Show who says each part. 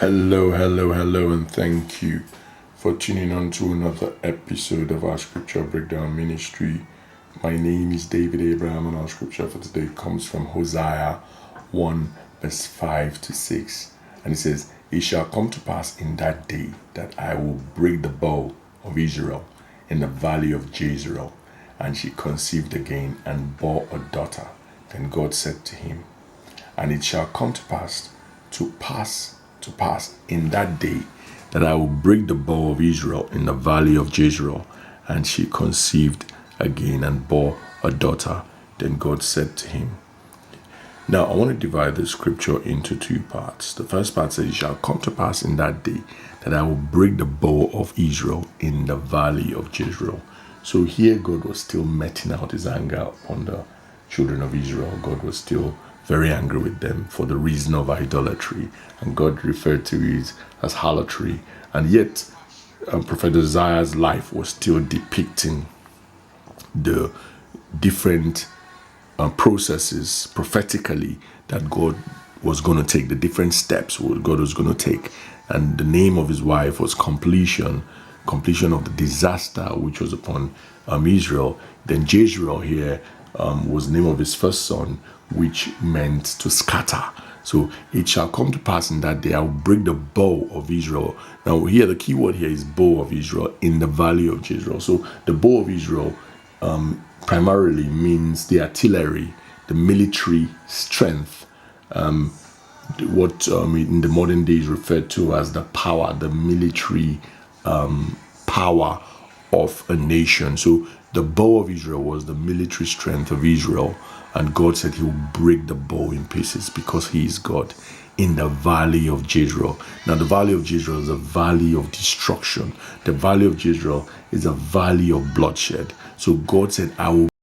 Speaker 1: Hello, and thank you for tuning on to another episode of our scripture breakdown ministry. My name is David Abraham, and our scripture for today comes from Hosea 1, verse 5 to 6. And it says, "It shall come to pass in that day that I will break the bow of Israel in the Valley of Jezreel. And she conceived again and bore a daughter. Then God said to him, and it shall come to pass in that day that I will break the bow of Israel in the Valley of Jezreel. And she conceived again and bore a daughter. Then God said to him." Now, I want to divide the scripture into two parts. The first part says, "It shall come to pass in that day that I will break the bow of Israel in the Valley of Jezreel." So here God was still meting out his anger upon the children of Israel. God was still very angry with them for the reason of idolatry, and God referred to it as harlotry. And yet, Prophet Isaiah's life was still depicting the different processes prophetically that God was going to take, the different steps God was going to take. And the name of his wife was completion of the disaster which was upon Israel. Then Jezreel here was the name of his first son, which meant to scatter. So it shall come to pass in that day, I will break the bow of Israel. Now here, the key word here is bow of Israel in the Valley of Jezreel. So the bow of Israel primarily means the artillery, the military strength, what in the modern days referred to as the power, the military power of a nation. So the bow of Israel was the military strength of Israel, and God said he will break the bow in pieces because he is God in the Valley of Jezreel. Now, the Valley of Jezreel is a valley of destruction. The Valley of Jezreel is a valley of bloodshed. So God said, I will